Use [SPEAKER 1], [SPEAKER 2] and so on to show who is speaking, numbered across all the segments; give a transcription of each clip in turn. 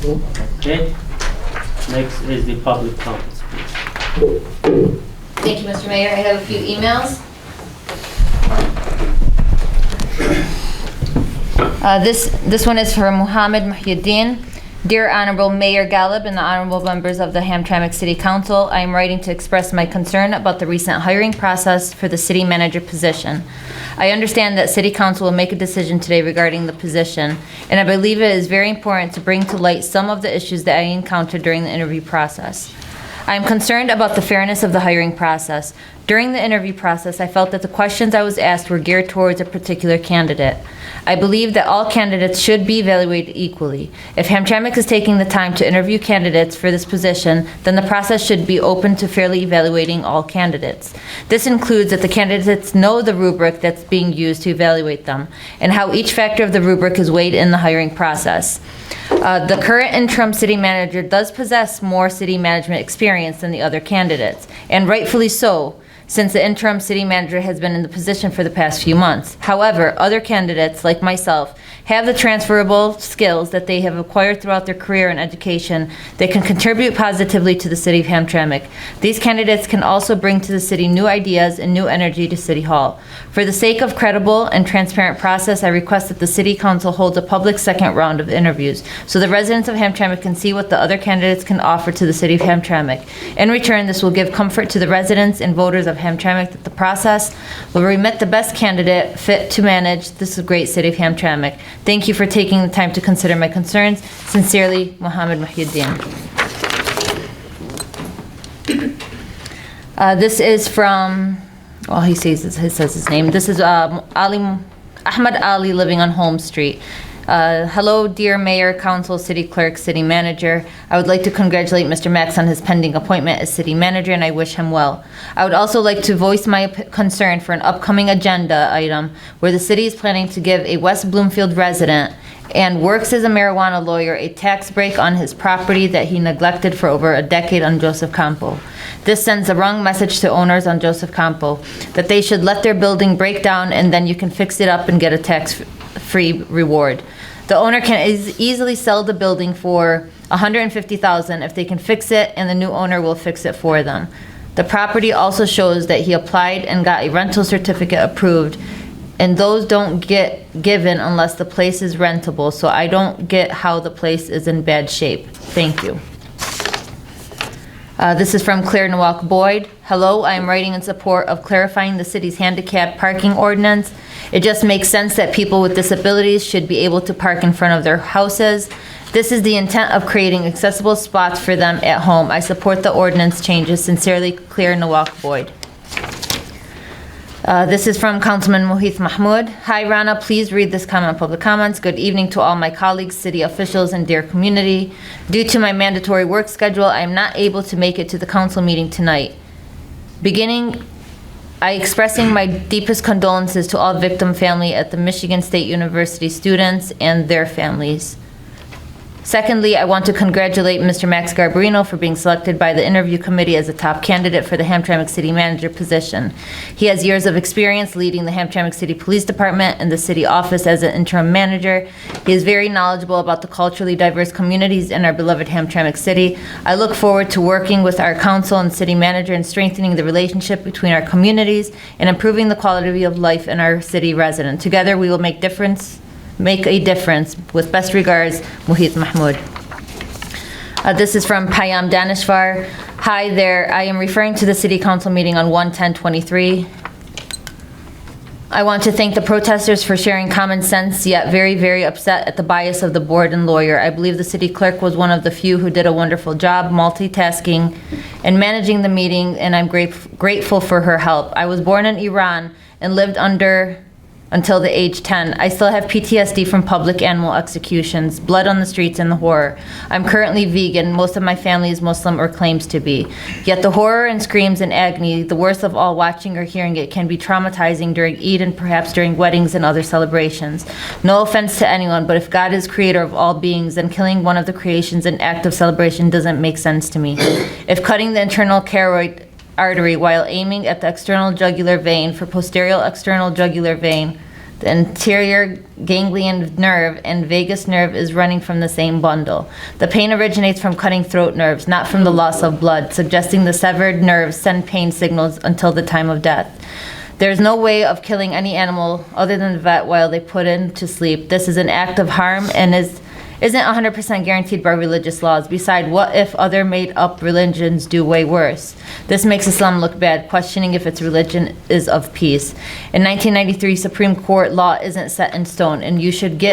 [SPEAKER 1] Okay. Next is the public comments, please.
[SPEAKER 2] Thank you, Mr. Mayor. I have a few emails. This one is from Muhammad Muhyiddin. Dear Honorable Mayor Gallup and the Honorable Members of the Hamtramck City Council, I am writing to express my concern about the recent hiring process for the city manager position. I understand that City Council will make a decision today regarding the position, and I believe it is very important to bring to light some of the issues that I encountered during the interview process. I am concerned about the fairness of the hiring process. During the interview process, I felt that the questions I was asked were geared towards a particular candidate. I believe that all candidates should be evaluated equally. If Hamtramck is taking the time to interview candidates for this position, then the process should be open to fairly evaluating all candidates. This includes that the candidates know the rubric that's being used to evaluate them, and how each factor of the rubric is weighed in the hiring process. The current interim city manager does possess more city management experience than the other candidates, and rightfully so, since the interim city manager has been in the position for the past few months. However, other candidates, like myself, have the transferable skills that they have acquired throughout their career and education that can contribute positively to the city of Hamtramck. These candidates can also bring to the city new ideas and new energy to City Hall. For the sake of credible and transparent process, I request that the City Council holds a public second round of interviews so the residents of Hamtramck can see what the other candidates can offer to the city of Hamtramck. In return, this will give comfort to the residents and voters of Hamtramck that the process will remit the best candidate fit to manage this great city of Hamtramck. Thank you for taking the time to consider my concerns. Sincerely, Muhammad Muhyiddin. This is from, well, he says his name. This is Ahmad Ali living on Holmes Street. Hello, dear Mayor, Council, City Clerk, City Manager. I would like to congratulate Mr. Max on his pending appointment as City Manager, and I wish him well. I would also like to voice my concern for an upcoming agenda item where the city is planning to give a West Bloomfield resident and works as a marijuana lawyer a tax break on his property that he neglected for over a decade on Joseph Campo. This sends a wrong message to owners on Joseph Campo that they should let their building break down and then you can fix it up and get a tax-free reward. The owner can easily sell the building for $150,000 if they can fix it, and the new owner will fix it for them. The property also shows that he applied and got a rental certificate approved, and those don't get given unless the place is rentable, so I don't get how the place is in bad shape. Thank you. This is from Claire Nowak Boyd. Hello, I am writing in support of clarifying the city's handicap parking ordinance. It just makes sense that people with disabilities should be able to park in front of their houses. This is the intent of creating accessible spots for them at home. I support the ordinance changes. Sincerely, Claire Nowak Boyd. This is from Councilman Mohith Mahmood. Hi, Rana. Please read this comment on public comments. Good evening to all my colleagues, city officials, and dear community. Due to my mandatory work schedule, I am not able to make it to the council meeting tonight. I expressing my deepest condolences to all victim family at the Michigan State University students and their families. Secondly, I want to congratulate Mr. Max Garbarino for being selected by the interview committee as a top candidate for the Hamtramck City Manager position. He has years of experience leading the Hamtramck City Police Department and the city office as an interim manager. He is very knowledgeable about the culturally diverse communities in our beloved Hamtramck City. I look forward to working with our council and city manager and strengthening the relationship between our communities and improving the quality of life in our city residents. Together, we will make a difference. With best regards, Mohit Mahmood. This is from Payam Danishvar. Hi there, I am referring to the City Council meeting on 1/10/23. I want to thank the protesters for sharing common sense, yet very, very upset at the bias of the board and lawyer. I believe the city clerk was one of the few who did a wonderful job multitasking and managing the meeting, and I'm grateful for her help. I was born in Iran and lived until the age 10. I still have PTSD from public animal executions, blood on the streets, and the horror. I'm currently vegan. Most of my family is Muslim or claims to be. Yet the horror and screams and agony, the worst of all, watching or hearing it, can be traumatizing during Eid and perhaps during weddings and other celebrations. No offense to anyone, but if God is creator of all beings, then killing one of the creations an act of celebration doesn't make sense to me. If cutting the internal carotid artery while aiming at the external jugular vein for posterior external jugular vein The anterior ganglion nerve and vagus nerve is running from the same bundle. The pain originates from cutting throat nerves, not from the loss of blood, suggesting the severed nerves send pain signals until the time of death. There's no way of killing any animal other than the vet while they put it to sleep. This is an act of harm and isn't 100% guaranteed by religious laws. Besides, what if other made-up religions do way worse? This makes Islam look bad, questioning if its religion is of peace. In 1993, Supreme Court law isn't set in stone, and you should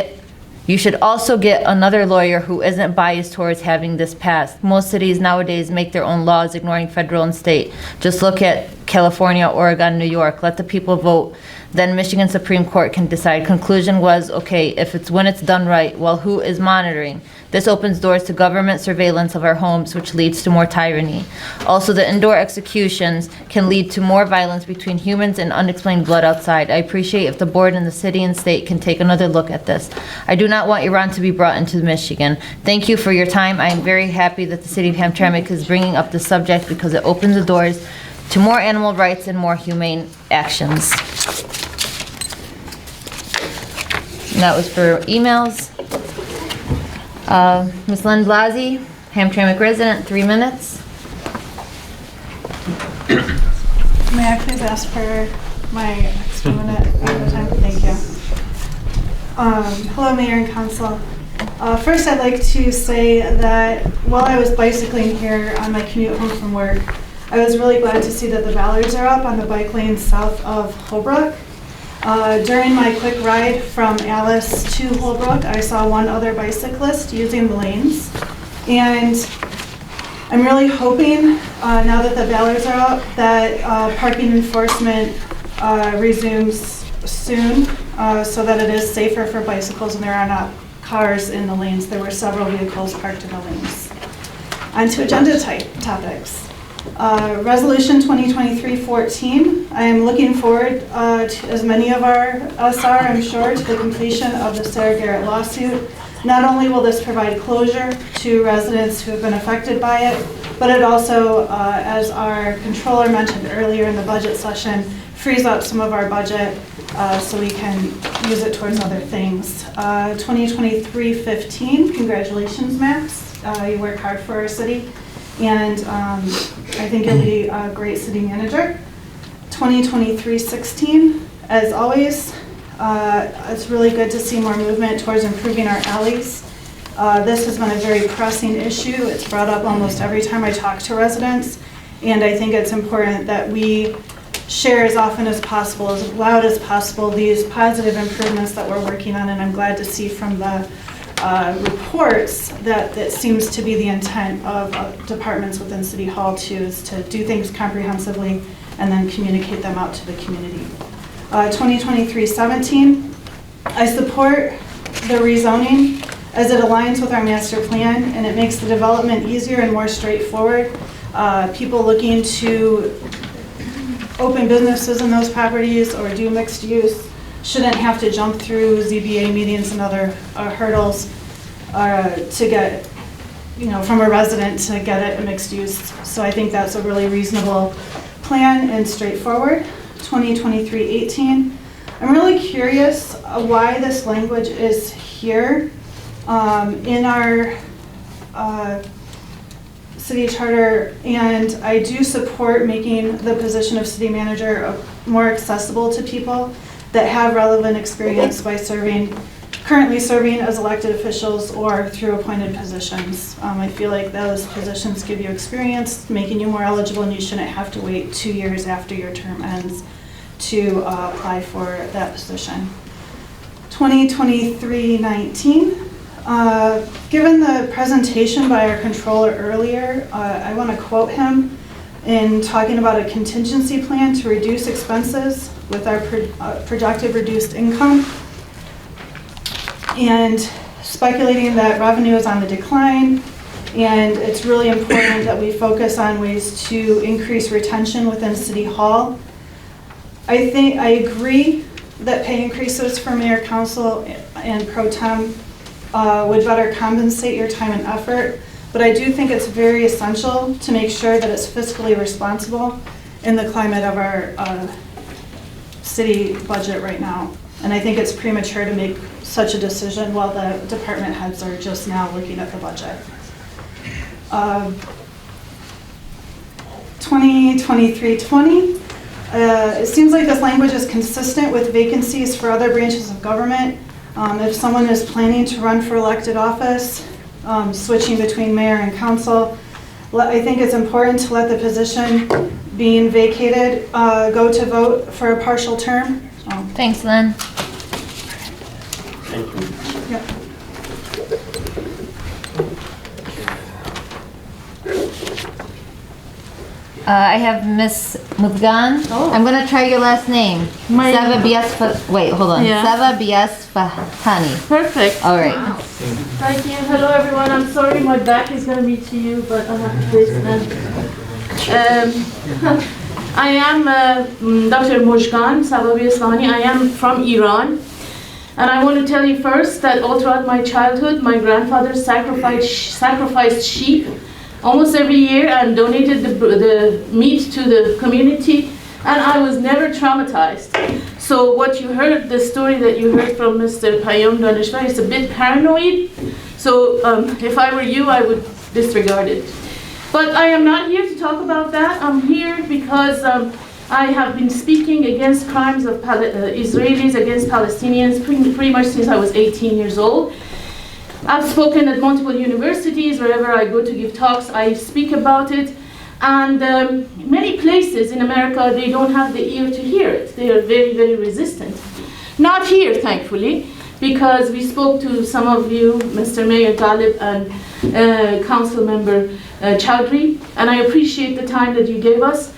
[SPEAKER 2] also get another lawyer who isn't biased towards having this passed. Most cities nowadays make their own laws, ignoring federal and state. Just look at California, Oregon, New York. Let the people vote. Then Michigan Supreme Court can decide. Conclusion was, okay, if it's when it's done right, well, who is monitoring? This opens doors to government surveillance of our homes, which leads to more tyranny. Also, the indoor executions can lead to more violence between humans and unexplained blood outside. I appreciate if the board and the city and state can take another look at this. I do not want Iran to be brought into Michigan. Thank you for your time. I am very happy that the city of Hamtramck is bringing up this subject because it opens the doors to more animal rights and more humane actions. And that was for emails. Ms. Lynn Blasey, Hamtramck resident, 3 minutes.
[SPEAKER 3] May I please ask for my extra minute at a time? Thank you. Hello, Mayor and Council. First, I'd like to say that while I was bicycling here on my commute home from work, I was really glad to see that the bollards are up on the bike lane south of Holbrook. During my quick ride from Alice to Holbrook, I saw one other bicyclist using the lanes. And I'm really hoping, now that the bollards are up, that parking enforcement resumes soon so that it is safer for bicycles and there are not cars in the lanes. There were several vehicles parked in the lanes. On to agenda topics. Resolution 2023-14. I am looking forward, to, as many of us are, I'm sure, to the completion of the Sarah Garrett lawsuit. Not only will this provide closure to residents who have been affected by it, but it also, as our controller mentioned earlier in the budget session, frees up some of our budget so we can use it towards other things. 2023-15, congratulations, Max. You work hard for our city. And I think you'll be a great city manager. 2023-16, as always, it's really good to see more movement towards improving our alleys. This has been a very pressing issue. It's brought up almost every time I talk to residents, and I think it's important that we share as often as possible, as loud as possible, these positive improvements that we're working on, and I'm glad to see from the reports that seems to be the intent of departments within City Hall too, is to do things comprehensively and then communicate them out to the community. 2023-17, I support the rezoning as it aligns with our master plan and it makes the development easier and more straightforward. People looking to open businesses in those properties or do mixed use shouldn't have to jump through ZBA meetings and other hurdles to get, from a resident to get it a mixed use. So I think that's a really reasonable plan and straightforward. 2023-18. I'm really curious why this language is here in our city charter, and I do support making the position of city manager more accessible to people that have relevant experience by currently serving as elected officials or through appointed positions. I feel like those positions give you experience, making you more eligible, and you shouldn't have to wait 2 years after your term ends to apply for that position. 2023-19. Given the presentation by our controller earlier, I want to quote him in talking about a contingency plan to reduce expenses with our projected reduced income, and speculating that revenue is on the decline, and it's really important that we focus on ways to increase retention within City Hall. I agree that pay increases for mayor, council, and pro tem would better compensate your time and effort, but I do think it's very essential to make sure that it's fiscally responsible in the climate of our city budget right now. And I think it's premature to make such a decision while the department heads are just now looking at the budget. 2023-20. It seems like this language is consistent with vacancies for other branches of government. If someone is planning to run for elected office, switching between mayor and council, I think it's important to let the position being vacated go to vote for a partial term.
[SPEAKER 2] Thanks, Lynn.
[SPEAKER 1] Thank you.
[SPEAKER 3] Yep.
[SPEAKER 2] I have Miss Muzgan.
[SPEAKER 4] Oh.
[SPEAKER 2] I'm gonna try your last name.
[SPEAKER 4] My-
[SPEAKER 2] Seva wait, hold on.
[SPEAKER 4] Yeah.
[SPEAKER 2] Seva Fahani.
[SPEAKER 4] Perfect.
[SPEAKER 2] All right.
[SPEAKER 4] Thank you. Hello, everyone. I'm sorry my back is going to be to you, but I have to face that. I am Dr. Mujgan Sababi Islami. I am from Iran. And I want to tell you first that all throughout my childhood, my grandfather sacrificed sheep almost every year and donated the meat to the community. And I was never traumatized. So what you heard, the story that you heard from Mr. Payam Danishvar is a bit paranoid. So if I were you, I would disregard it. But I am not here to talk about that. I'm here because I have been speaking against crimes of Israelis against Palestinians pretty much since I was 18 years old. I've spoken at multiple universities. Wherever I go to give talks, I speak about it. And many places in America, they don't have the ear to hear it. They are very, very resistant. Not here, thankfully, because we spoke to some of you, Mr. Mayor Galib and Council Member Chowdhury, and I appreciate the time that you gave us.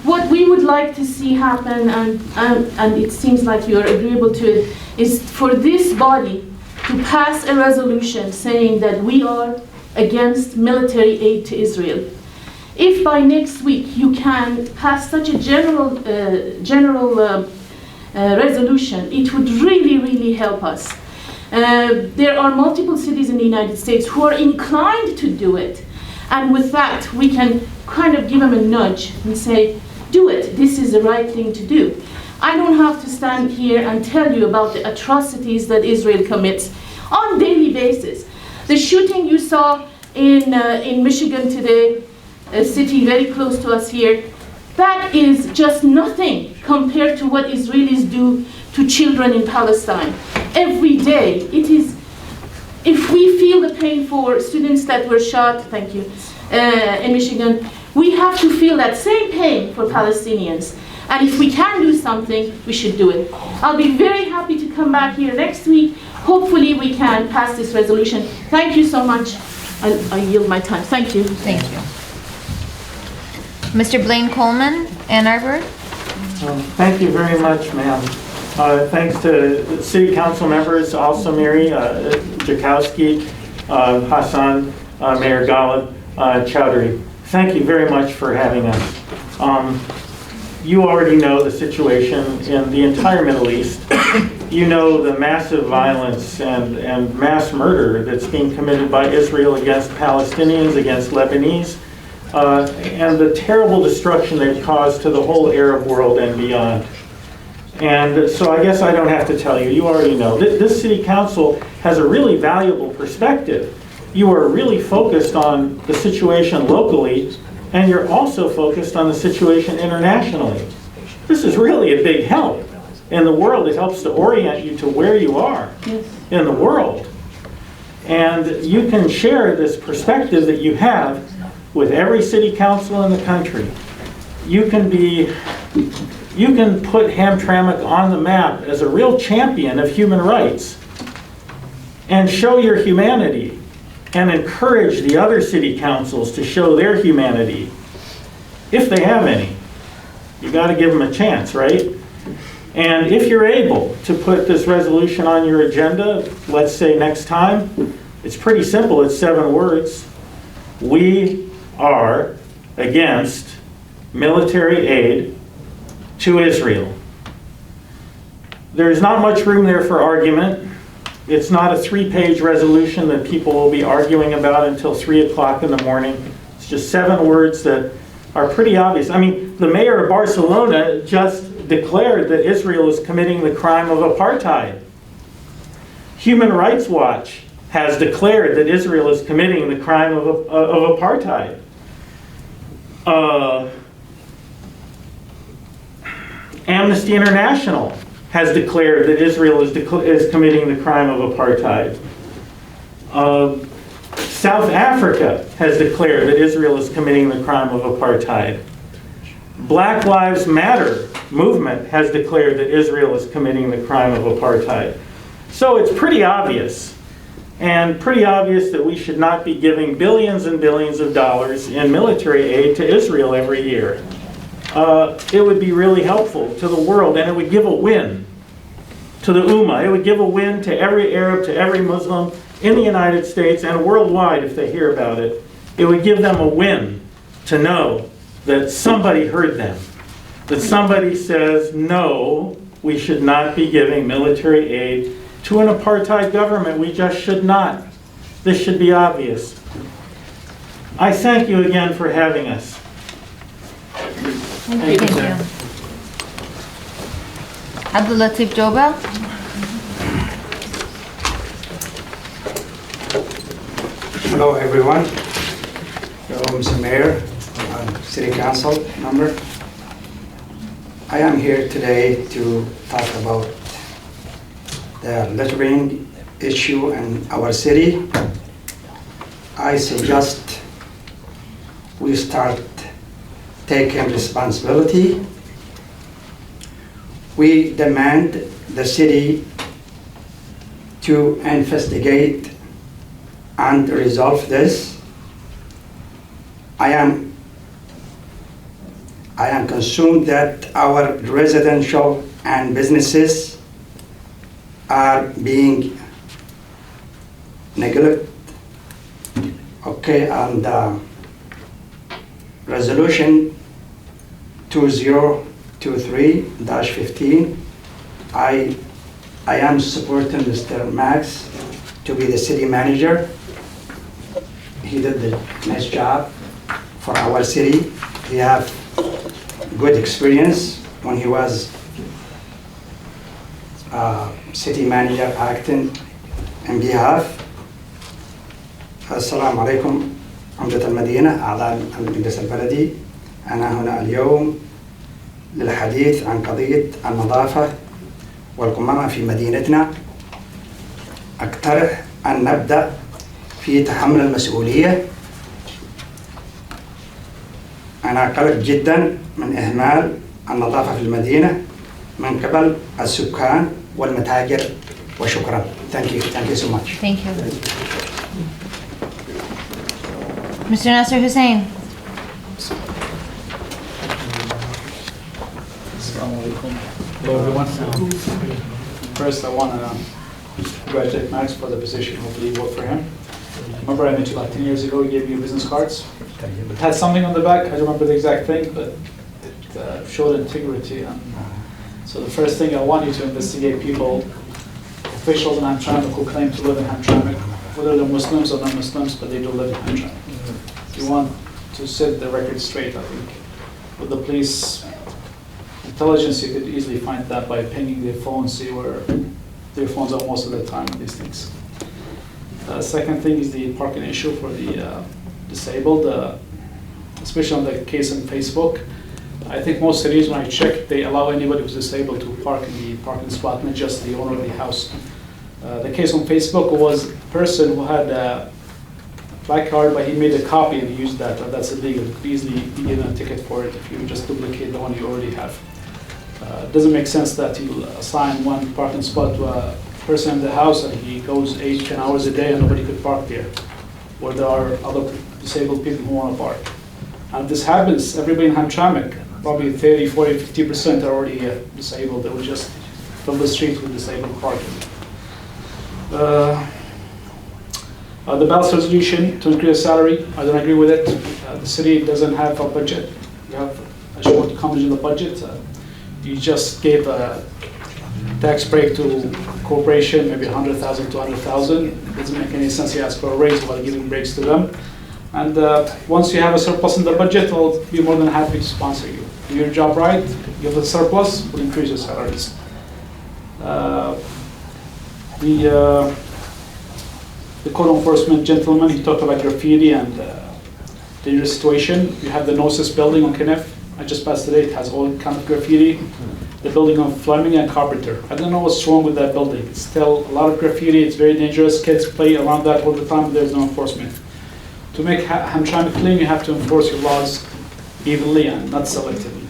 [SPEAKER 4] What we would like to see happen, and it seems like you are agreeable to it, is for this body to pass a resolution saying that we are against military aid to Israel. If by next week you can pass such a general resolution, it would really, really help us. There are multiple cities in the United States who are inclined to do it. And with that, we can kind of give them a nudge and say, do it, this is the right thing to do. I don't have to stand here and tell you about the atrocities that Israel commits on a daily basis. The shooting you saw in Michigan today, a city very close to us here, that is just nothing compared to what Israelis do to children in Palestine. Every day, it is, if we feel the pain for students that were shot, thank you, in Michigan, we have to feel that same pain for Palestinians. And if we can do something, we should do it. I'll be very happy to come back here next week. Hopefully we can pass this resolution. Thank you so much. I yield my time. Thank you.
[SPEAKER 2] Thank you. Mr. Blaine Coleman, Ann Arbor.
[SPEAKER 5] Thank you very much, ma'am. Thanks to City Council members, also Mary Jakowski, Hassan, Mayor Galib, Chowdhury. Thank you very much for having us. You already know the situation in the entire Middle East. You know the massive violence and mass murder that's being committed by Israel against Palestinians, against Lebanese, and the terrible destruction they've caused to the whole Arab world and beyond. And so I guess I don't have to tell you, you already know. This City Council has a really valuable perspective. You are really focused on the situation locally, and you're also focused on the situation internationally. This is really a big help. In the world, it helps to orient you to where you are in the world. And you can share this perspective that you have with every city council in the country. You can put Hamtramck on the map as a real champion of human rights and show your humanity and encourage the other city councils to show their humanity, if they have any. You got to give them a chance, right? And if you're able to put this resolution on your agenda, let's say next time, it's pretty simple, it's 7 words. We are against military aid to Israel. There's not much room there for argument. It's not a 3-page resolution that people will be arguing about until 3 o'clock in the morning. It's just 7 words that are pretty obvious. I mean, the mayor of Barcelona just declared that Israel is committing the crime of apartheid. Human Rights Watch has declared that Israel is committing the crime of apartheid. Amnesty International has declared that Israel is committing the crime of apartheid. South Africa has declared that Israel is committing the crime of apartheid. Black Lives Matter movement has declared that Israel is committing the crime of apartheid. So it's pretty obvious, and pretty obvious that we should not be giving billions and billions of dollars in military aid to Israel every year. It would be really helpful to the world, and it would give a win to the Ummah. It would give a win to every Arab, to every Muslim in the United States and worldwide if they hear about it. It would give them a win to know that somebody heard them, that somebody says, no, we should not be giving military aid to an apartheid government. We just should not. This should be obvious. I thank you again for having us.
[SPEAKER 2] Thank you. Abdul Latif Jobel.
[SPEAKER 6] Hello everyone. Hello Mr. Mayor, City Council member. I am here today to talk about the littering issue in our city. I suggest we start taking responsibility. We demand the city to investigate and resolve this. I am concerned that our residential and businesses are being neglected. Okay, and resolution 2023-15, I am supporting Mr. Max to be the city manager. He did the nice job for our city. He have good experience when he was city manager acting on behalf. السلام عليكم عمدة المدينة أعضاء المجلس البلدي. أنا هنا اليوم للحديث عن قضية النظافة والقمامة في مدينتنا. أقترح أن نبدأ في تحمل المسؤولية. أنا قلق جدا من إهمال النظافة في المدينة من قبل السكان والمتاجر وشكرا. Thank you so much.
[SPEAKER 2] Thank you. Mr. Nasser Hussain.
[SPEAKER 7] Assalamu alaikum. Hello everyone. First I want to congratulate Max for the position. Hopefully you work for him. Remember I met you about 10 years ago, he gave you business cards. It had something on the back, I don't remember the exact thing, but it showed integrity. And so the first thing I want you to investigate people, officials in Hamtramck who claim to live in Hamtramck, whether they're Muslims or non-Muslims, but they do live in Hamtramck. You want to set the record straight, I think. With the police intelligence, you could easily find that by pinging their phones, see where their phones are most of the time on these things. Second thing is the parking issue for the disabled, especially on the case on Facebook. I think most cities, when I check, they allow anybody who's disabled to park in the parking spot, not just the owner of the house. The case on Facebook was a person who had a placard, but he made a copy and he used that. That's illegal. You could easily be given a ticket for it if you just duplicate the one you already have. It doesn't make sense that you assign one parking spot to a person in the house and he goes 8-10 hours a day and nobody could park there, where there are other disabled people who want to park. And if this happens, everybody in Hamtramck, probably 30, 40, 50% are already disabled. They will just fill the streets with disabled parking. The balanced resolution to increase salary, I don't agree with it. The city doesn't have a budget. You have a shortcomings in the budget. You just gave a tax break to corporation, maybe 100,000, 200,000. It doesn't make any sense you ask for a raise while giving breaks to them. And once you have a surplus in the budget, we'll be more than happy to sponsor you. Do your job right, you have a surplus, we'll increase your salaries. The code enforcement gentleman, he talked about graffiti and dangerous situation. You have the Gnosis building on Kenneth. I just passed today, it has all kind of graffiti. The building on Fleming and Carpenter. I don't know what's wrong with that building. It's still a lot of graffiti, it's very dangerous. Kids play around that all the time, there's no enforcement. To make Hamtramck clean, you have to enforce your laws evenly and not selectively.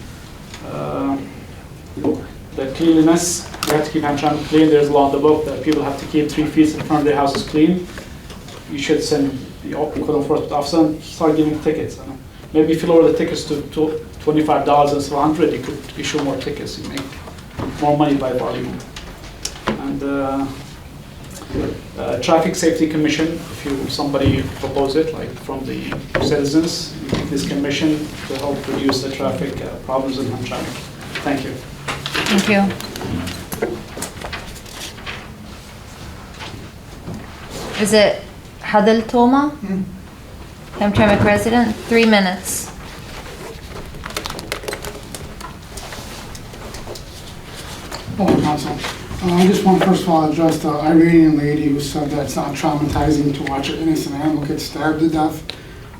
[SPEAKER 7] The cleanliness, you have to keep Hamtramck clean. There's a law in the book that people have to keep 3 feet in front of their houses clean. You should send the code enforcement officer and start giving tickets. Maybe if you lower the tickets to $25 instead of $100, you could issue more tickets. You make more money by volume. And Traffic Safety Commission, if somebody propose it, like from the citizens, you make this commission to help reduce the traffic problems in Hamtramck. Thank you.
[SPEAKER 2] Thank you. Is it Hadil Toma? Hamtramck resident, 3 minutes.
[SPEAKER 8] Hello, Council. I just want to first of all address the Iranian lady who said that it's not traumatizing to watch an innocent animal get stabbed to death.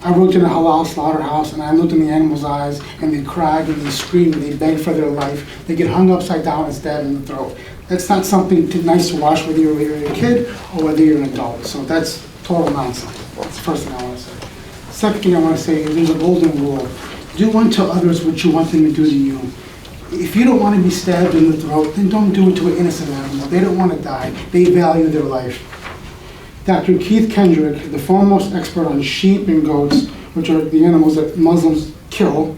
[SPEAKER 8] I worked in a halal slaughterhouse and I looked in the animals' eyes and they cried and they screamed and they begged for their life. They get hung upside down and stabbed in the throat. That's not something nice to watch whether you're a kid or whether you're an adult. So that's total nonsense. That's the first thing I want to say. Second thing I want to say is there's a golden rule. Do unto others what you want them to do to you. If you don't want to be stabbed in the throat, then don't do it to an innocent animal. They don't want to die. They value their life. Dr. Keith Kendrick, the foremost expert on sheep and goats, which are the animals that Muslims kill,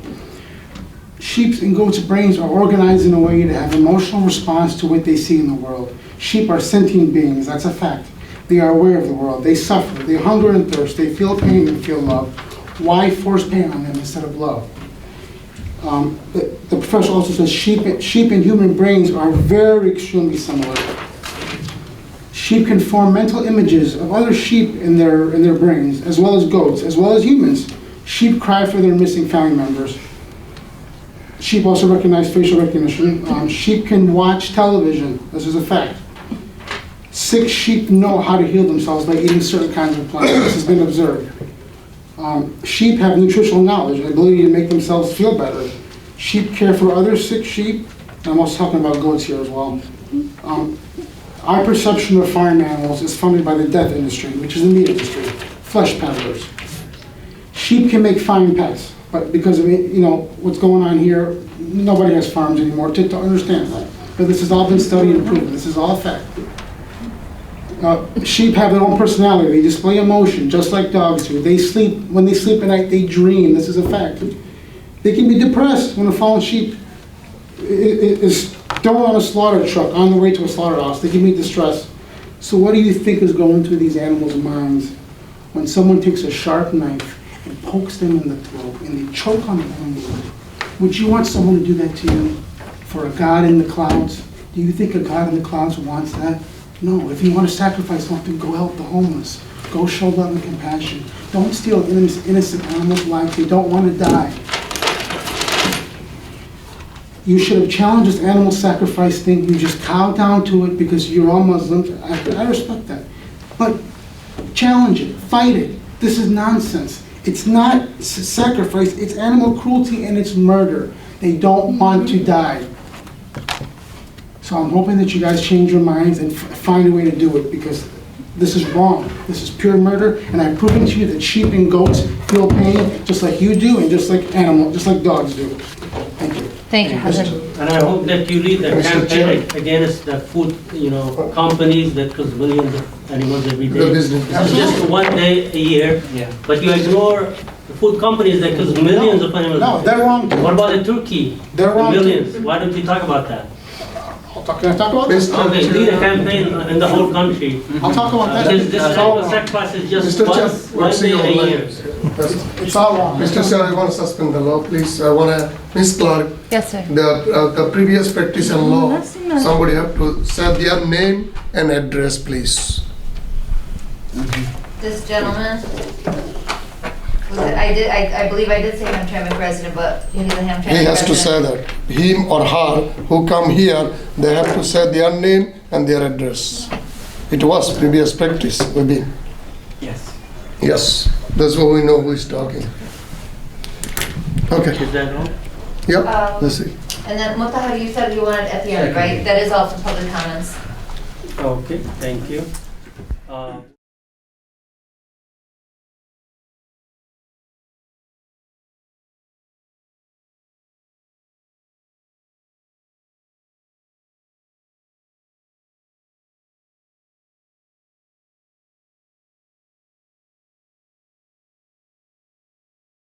[SPEAKER 8] sheep and goats' brains are organized in a way to have emotional response to what they see in the world. Sheep are sentient beings, that's a fact. They are aware of the world. They suffer. They hunger and thirst. They feel pain and feel love. Why force pain on them instead of love? The professor also says sheep and human brains are very extremely similar. Sheep can form mental images of other sheep in their brains, as well as goats, as well as humans. Sheep cry for their missing family members. Sheep also recognize facial recognition. Sheep can watch television. This is a fact. Sick sheep know how to heal themselves by eating certain kinds of plants. This has been observed. Sheep have nutritional knowledge, the ability to make themselves feel better. Sheep care for other sick sheep. And I'm also talking about goats here as well. Our perception of farm animals is funded by the death industry, which is the meat industry, flesh peddlers. Sheep can make fine pets, but because of what's going on here, nobody has farms anymore to understand that. But this has all been studied and proven. This is all a fact. Sheep have their own personality. They display emotion, just like dogs do. They sleep. When they sleep at night, they dream. This is a fact. They can be depressed when a fallen sheep is thrown on a slaughter truck on the way to a slaughterhouse. They can be distressed. So what do you think is going through these animals' minds when someone takes a sharp knife and pokes them in the throat and they choke on the wound? Would you want someone to do that to you for a God in the clouds? Do you think a God in the clouds wants that? No. If you want to sacrifice something, go help the homeless. Go show love and compassion. Don't steal innocent animals' lives. They don't want to die. You should have challenged this animal sacrifice thing. You just cow down to it because you're all Muslims. I respect that. But challenge it. Fight it. This is nonsense. It's not sacrifice. It's animal cruelty and it's murder. They don't want to die. So I'm hoping that you guys change your minds and find a way to do it because this is wrong. This is pure murder, and I've proven to you that sheep and goats feel pain just like you do and just like dogs do. Thank you.
[SPEAKER 2] Thank you, Hazan.
[SPEAKER 1] And I hope that you lead the campaign against the food, companies that kills millions of animals every day. This is just one day a year, but you ignore the food companies that kills millions of animals.
[SPEAKER 8] No, they're wrong.
[SPEAKER 1] What about the turkey?
[SPEAKER 8] They're wrong.
[SPEAKER 1] Millions. Why don't you talk about that?
[SPEAKER 8] Can I talk about this?
[SPEAKER 1] Okay, lead a campaign in the whole country.
[SPEAKER 8] I'll talk about that.
[SPEAKER 1] Because this kind of sacrifice is just one day a year.
[SPEAKER 8] It's all wrong.
[SPEAKER 9] Mr. Chair, I want to suspend the law, please. I want to, Ms. Clark,
[SPEAKER 2] Yes, sir.
[SPEAKER 9] the previous petition law, somebody have to say their name and address, please.
[SPEAKER 2] This gentleman. I believe I did say Hamtramck resident, but he's a Hamtramck resident.
[SPEAKER 9] He has to say that. Him or her who come here, they have to say their name and their address. It was previous practice, maybe.
[SPEAKER 6] Yes.
[SPEAKER 9] Yes, that's what we know who is talking. Okay,
[SPEAKER 1] Is that all?
[SPEAKER 9] yep, let's see.
[SPEAKER 2] And then Mutahar, you said you wanted at the end, right? That is all for public comments.
[SPEAKER 1] Okay, thank you.